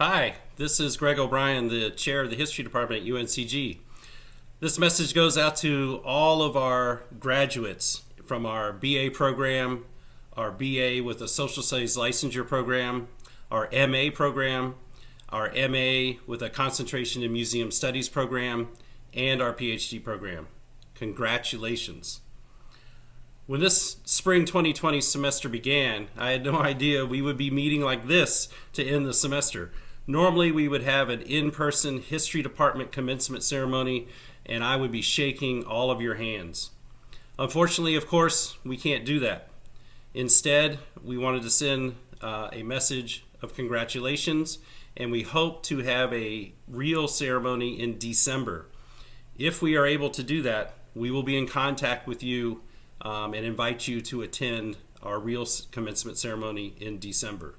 Hi, this is Greg O'Brien, the chair of the history department at UNCG. This message goes out to all of our graduates from our BA program, our BA with a social studies licensure program, our MA program, our MA with a concentration in museum studies program, and our PhD program. Congratulations. When this spring 2020 semester began, I had no idea we would be meeting like this to end the semester. Normally, we would have an in-person history department commencement ceremony, and I would be shaking all of your hands. Unfortunately, of course, we can't do that. Instead, we wanted to send a message of congratulations, and we hope to have a real ceremony in December. If we are able to do that, we will be in contact with you and invite you to attend our real commencement ceremony in December.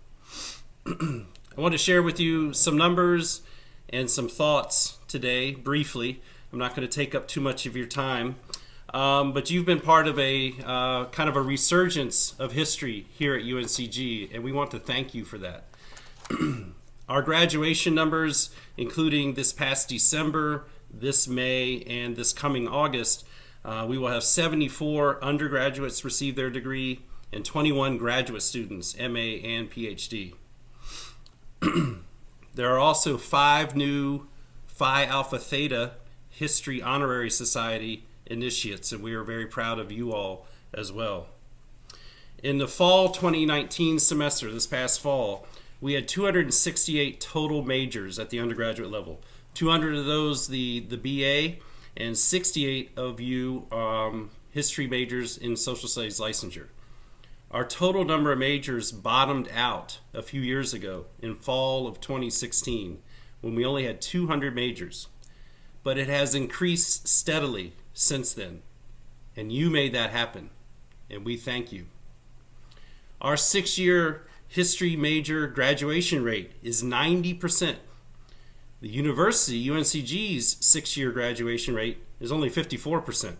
I want to share with you some numbers and some thoughts today, briefly. I'm not going to take up too much of your time, but you've been part of a kind of a resurgence of history here at UNCG, and we want to thank you for that. Our graduation numbers, including this past December, this May, and this coming August, we will have 74 undergraduates receive their degree and 21 graduate students, MA and PhD. There are also 5 new Phi Alpha Theta History Honorary Society initiates, and we are very proud of you all as well. In the fall 2019 semester, this past fall, we had 268 total majors at the undergraduate level. 200 of those the BA, and 68 of you history majors in social studies licensure. Our total number of majors bottomed out a few years ago in fall of 2016 when we only had 200 majors. But it has increased steadily since then, and you made that happen, and we thank you. Our 6-year history major graduation rate is 90%. The university, UNCG's 6-year graduation rate is only 54%.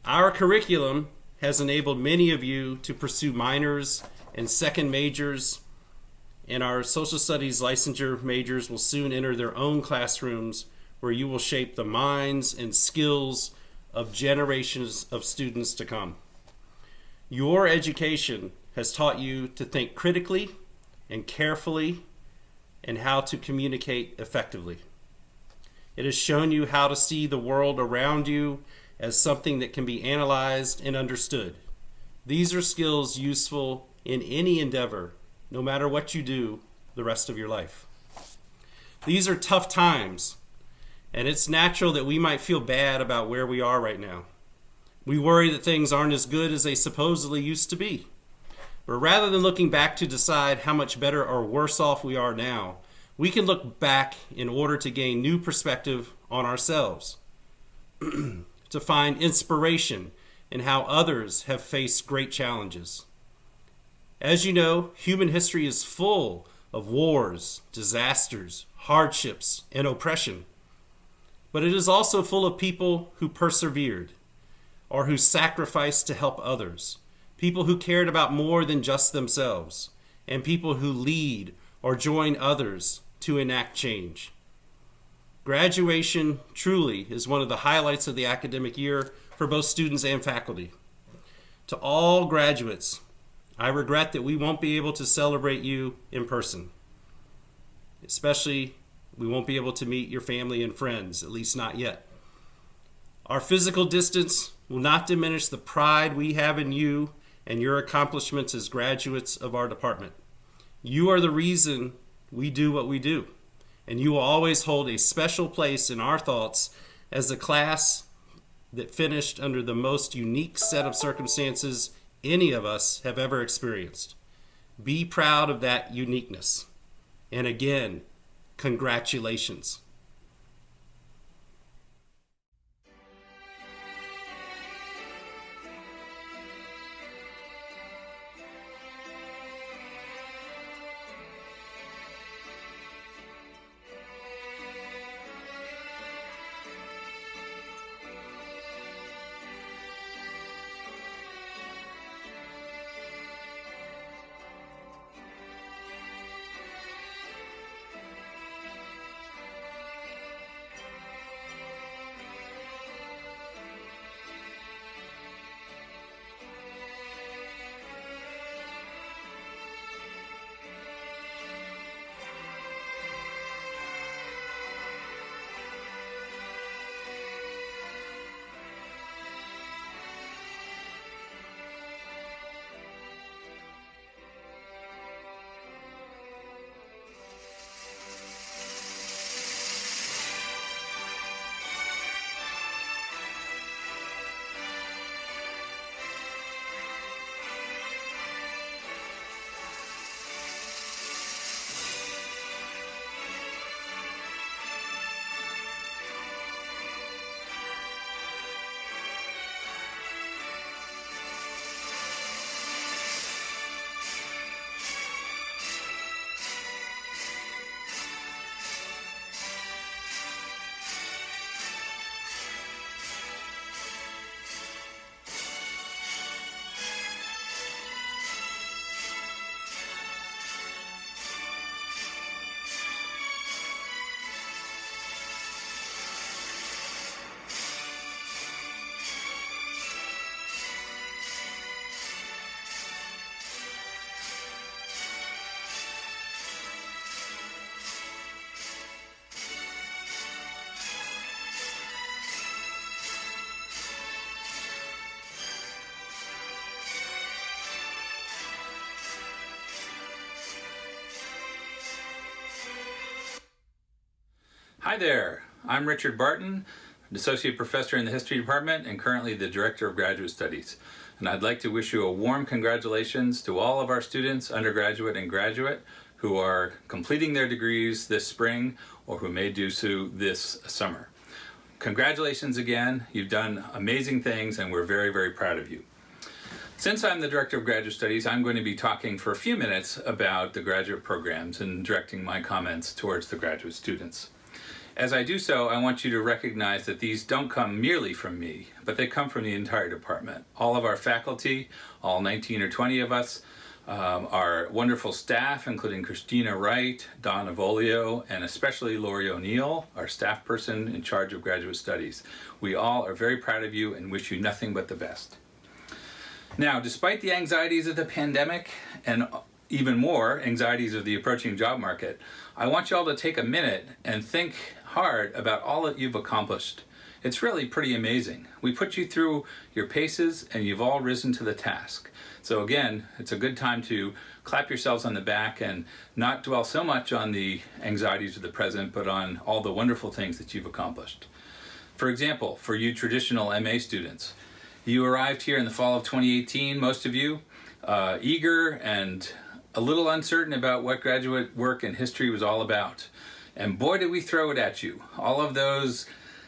Our curriculum has enabled many of you to pursue minors and second majors, and our social studies licensure majors will soon enter their own classrooms where you will shape the minds and skills of generations of students to come. Your education has taught you to think critically and carefully and how to communicate effectively. It has shown you how to see the world around you as something that can be analyzed and understood. These are skills useful in any endeavor, no matter what you do the rest of your life. These are tough times, and it's natural that we might feel bad about where we are right now. We worry that things aren't as good as they supposedly used to be. But rather than looking back to decide how much better or worse off we are now, we can look back in order to gain new perspective on ourselves, to find inspiration in how others have faced great challenges. As you know, human history is full of wars, disasters, hardships, and oppression. But it is also full of people who persevered or who sacrificed to help others, people who cared about more than just themselves, and people who lead or join others to enact change. Graduation truly is one of the highlights of the academic year for both students and faculty. To all graduates, I regret that we won't be able to celebrate you in person. Especially, we won't be able to meet your family and friends, at least not yet. Our physical distance will not diminish the pride we have in you and your accomplishments as graduates of our department. You are the reason we do what we do, and you will always hold a special place in our thoughts as a class that finished under the most unique set of circumstances any of us have ever experienced. Be proud of that uniqueness. And again, congratulations. Hi there, I'm Richard Barton, an Associate Professor in the History Department and currently the Director of Graduate Studies. And I'd like to wish you a warm congratulations to all of our students, undergraduate and graduate, who are completing their degrees this spring or who may do so this summer. Congratulations again, you've done amazing things and we're very, very proud of you. Since I'm the Director of Graduate Studies, I'm going to be talking for a few minutes about the graduate programs and directing my comments towards the graduate students. As I do so, I want you to recognize that these don't come merely from me, but they come from the entire department. All of our faculty, all 19 or 20 of us, our wonderful staff, including Christina Wright, Don Avolio, and especially Lori O'Neill, our staff person in charge of graduate studies. We all are very proud of you and wish you nothing but the best. Now, despite the anxieties of the pandemic and even more anxieties of the approaching job market, I want you all to take a minute and think hard about all that you've accomplished. It's really pretty amazing. We put you through your paces and you've all risen to the task. So again, it's a good time to clap yourselves on the back and not dwell so much on the anxieties of the present, but on all the wonderful things that you've accomplished. For example, for you traditional MA students, you arrived here in the fall of 2018, most of you, eager and a little uncertain about what graduate work in history was all about. And boy, did we throw it at you. All of those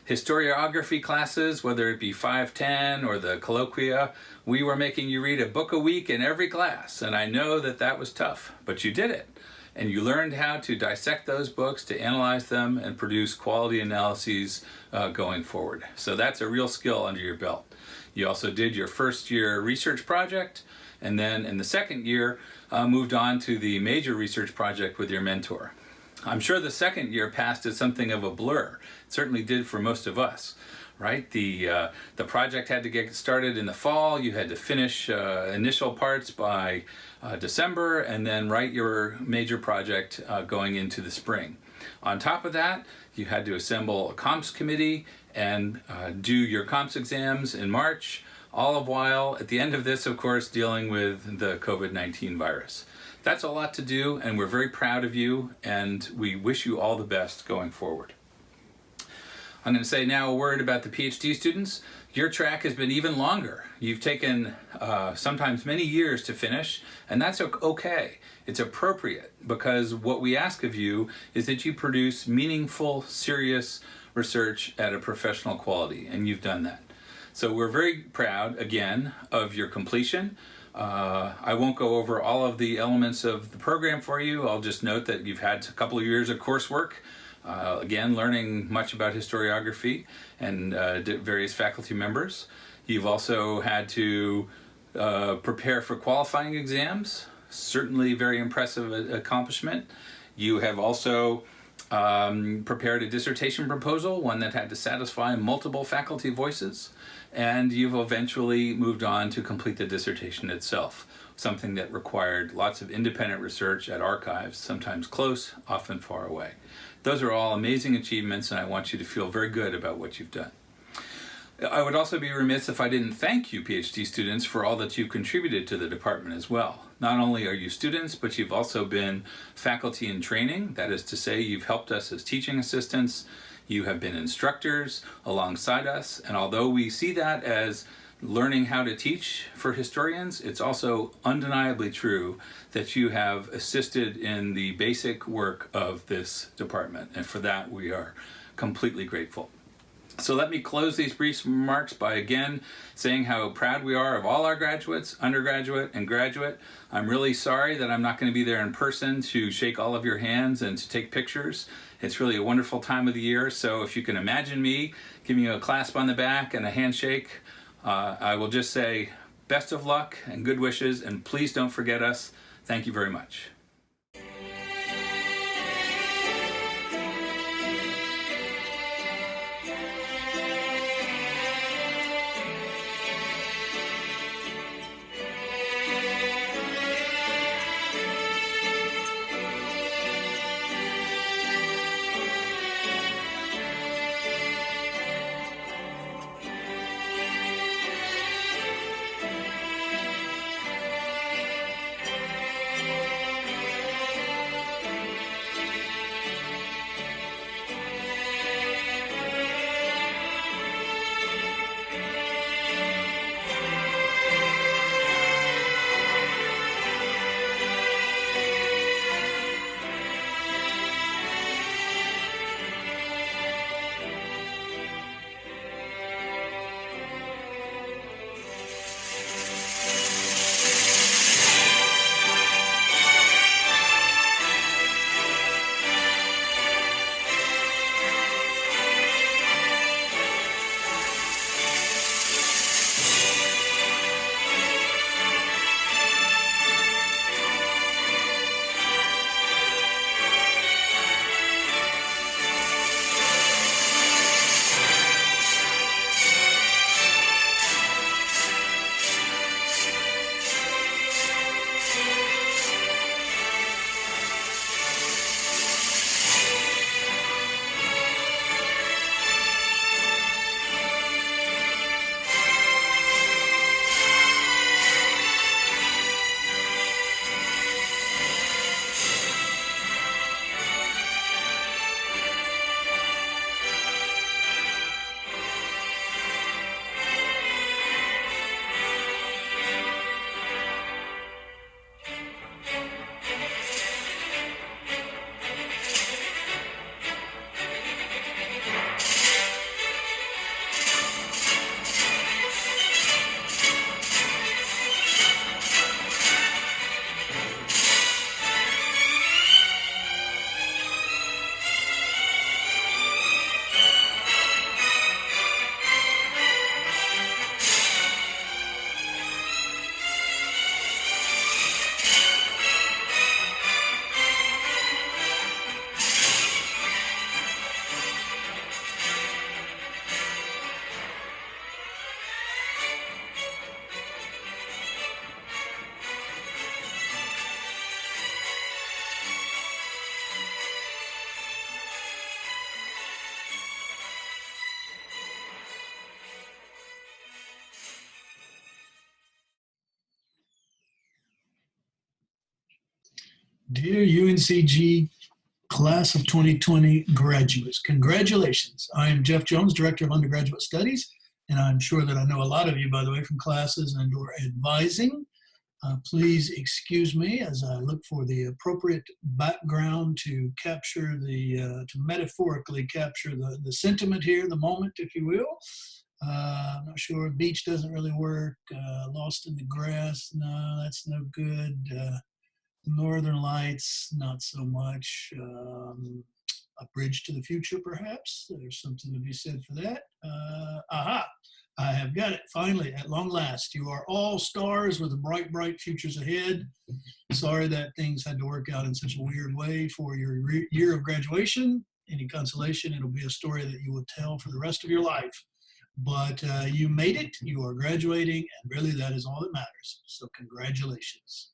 historiography classes, whether it be 510 or the colloquia, we were making you read a book a week in every class. And I know that that was tough, but you did it. And you learned how to dissect those books, to analyze them, and produce quality analyses going forward. So that's a real skill under your belt. You also did your first year research project, and then in the second year moved on to the major research project with your mentor. I'm sure the second year passed as something of a blur. It certainly did for most of us, right? The project had to get started in the fall. You had to finish initial parts by December and then write your major project going into the spring. On top of that, you had to assemble a comps committee and do your comps exams in March, all of while, at the end of this, of course, dealing with the COVID-19 virus. That's a lot to do, and we're very proud of you, and we wish you all the best going forward. I'm going to say now a word about the PhD students. Your track has been even longer. You've taken sometimes many years to finish, and that's okay. It's appropriate, because what we ask of you is that you produce meaningful, serious research at a professional quality, and you've done that. So we're very proud, again, of your completion. I won't go over all of the elements of the program for you. I'll just note that you've had a couple of years of coursework, again, learning much about historiography and various faculty members. You've also had to prepare for qualifying exams, certainly very impressive accomplishment. You have also prepared a dissertation proposal, one that had to satisfy multiple faculty voices, and you've eventually moved on to complete the dissertation itself, something that required lots of independent research at archives, sometimes close, often far away. Those are all amazing achievements, and I want you to feel very good about what you've done. I would also be remiss if I didn't thank you, PhD students, for all that you've contributed to the department as well. Not only are you students, but you've also been faculty in training. That is to say, you've helped us as teaching assistants. You have been instructors alongside us. And although we see that as learning how to teach for historians, it's also undeniably true that you have assisted in the basic work of this department. And for that, we are completely grateful. So let me close these brief remarks by again saying how proud we are of all our graduates, undergraduate and graduate. I'm really sorry that I'm not going to be there in person to shake all of your hands and to take pictures. It's really a wonderful time of the year, so if you can imagine me giving you a clasp on the back and a handshake, I will just say best of luck and good wishes, and please don't forget us. Thank you very much. Dear UNCG Class of 2020 graduates, congratulations. I am Jeff Jones, Director of Undergraduate Studies, and I'm sure that I know a lot of you, by the way, from classes and or advising. Please excuse me as I look for the appropriate background to capture to metaphorically capture the sentiment here, the moment, if you will. I'm not sure, beach doesn't really work, lost in the grass, no, that's no good. Northern Lights, not so much. A bridge to the future, perhaps. There's something to be said for that. Aha, I have got it. Finally, at long last. You are all stars with bright, bright futures ahead. Sorry that things had to work out in such a weird way for your year of graduation. Any consolation, it'll be a story that you will tell for the rest of your life. But you made it, you are graduating, and really that is all that matters. So congratulations.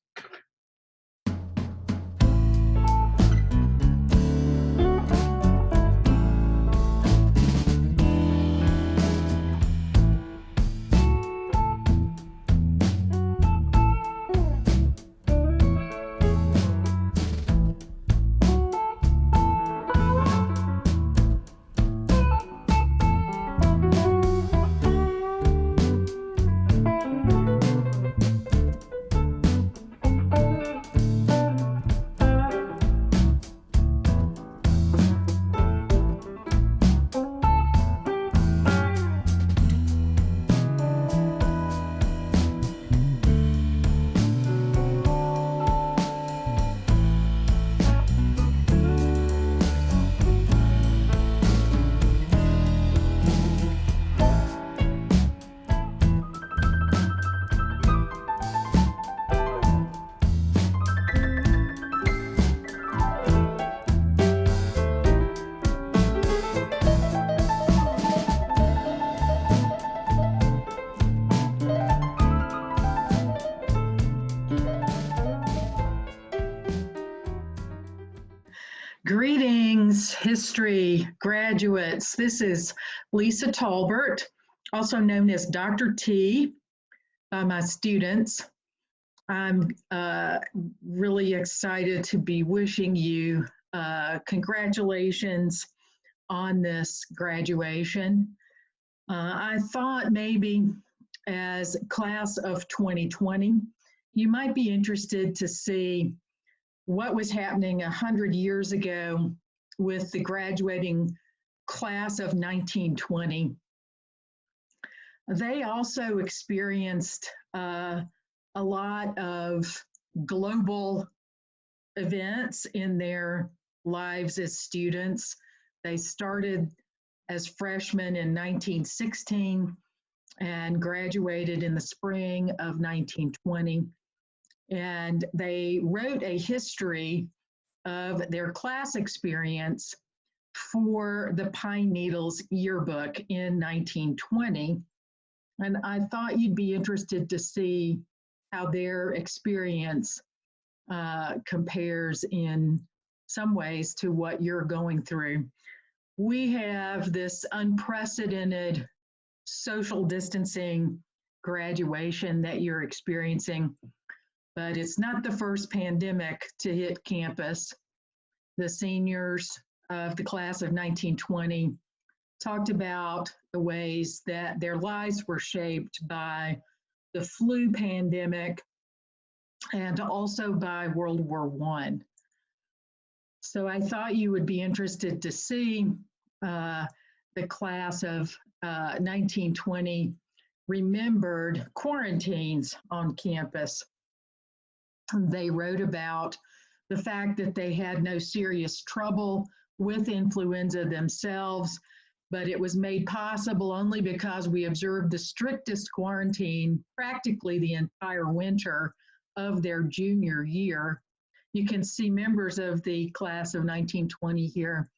Greetings, history graduates. This is Lisa Talbert, also known as Dr. T by my students. I'm really excited to be wishing you congratulations on this graduation. I thought maybe as class of 2020, you might be interested to see what was happening 100 years ago with the graduating class of 1920. They also experienced a lot of global events in their lives as students. They started as freshmen in 1916 and graduated in the spring of 1920. And they wrote a history of their class experience for the Pine Needles yearbook in 1920. And I thought you'd be interested to see how their experience compares in some ways to what you're going through. We have this unprecedented social distancing graduation that you're experiencing. But it's not the first pandemic to hit campus. The seniors of the class of 1920 talked about the ways that their lives were shaped by the flu pandemic and also by World War I. So I thought you would be interested to see the class of 1920 remembered quarantines on campus. They wrote about the fact that they had no serious trouble with influenza themselves, but it was made possible only because we observed the strictest quarantine practically the entire winter of their junior year. You can see members of the class of 1920 here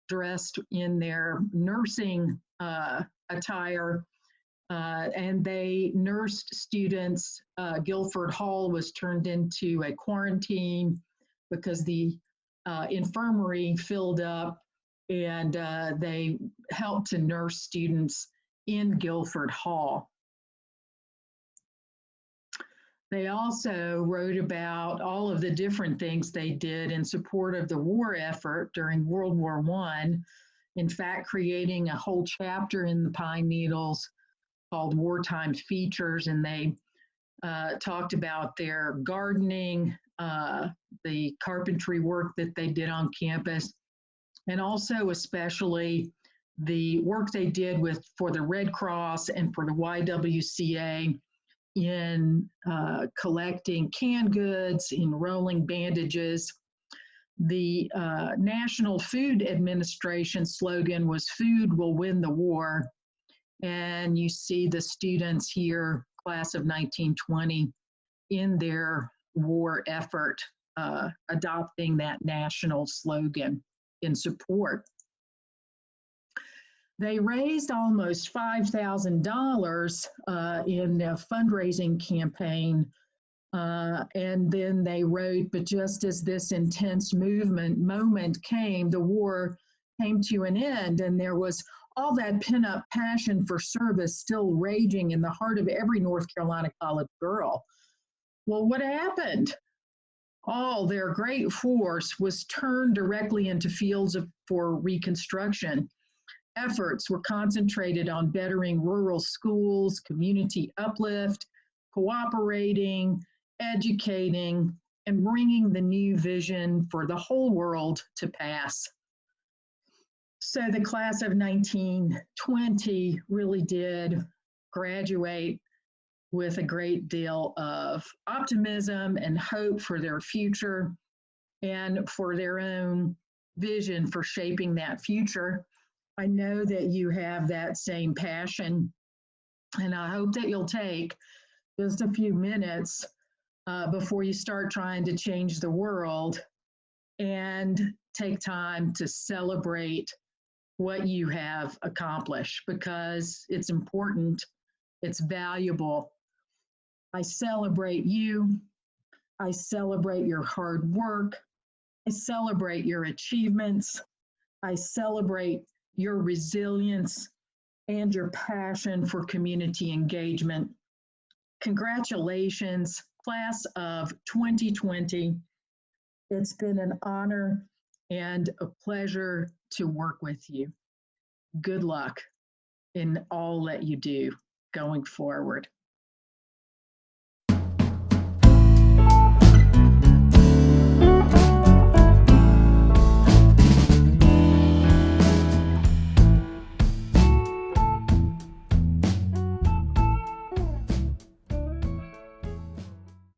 dressed in their nursing attire. And they nursed students. Guilford Hall was turned into a quarantine because the infirmary filled up, and they helped to nurse students in Guilford Hall. They also wrote about all of the different things they did in support of the war effort during World War I. In fact, creating a whole chapter in the Pine Needles called Wartime Features, and they talked about their gardening, the carpentry work that they did on campus, and also especially the work they did for the Red Cross and for the YWCA in collecting canned goods, enrolling bandages. The National Food Administration slogan was "Food will win the war." And you see the students here, class of 1920, in their war effort, adopting that national slogan in support. They raised almost $5,000 in a fundraising campaign, and then they wrote, but just as this intense moment came, the war came to an end, and there was all that pent-up passion for service still raging in the heart of every North Carolina college girl. Well, what happened? All their great force was turned directly into fields for reconstruction. Efforts were concentrated on bettering rural schools, community uplift, cooperating, educating, and bringing the new vision for the whole world to pass. So the class of 1920 really did graduate with a great deal of optimism and hope for their future and for their own vision for shaping that future. I know that you have that same passion, and I hope that you'll take just a few minutes before you start trying to change the world and take time to celebrate what you have accomplished, because it's important, it's valuable. I celebrate you. I celebrate your hard work. I celebrate your achievements. I celebrate your resilience and your passion for community engagement. Congratulations, class of 2020. It's been an honor and a pleasure to work with you. Good luck in all that you do going forward.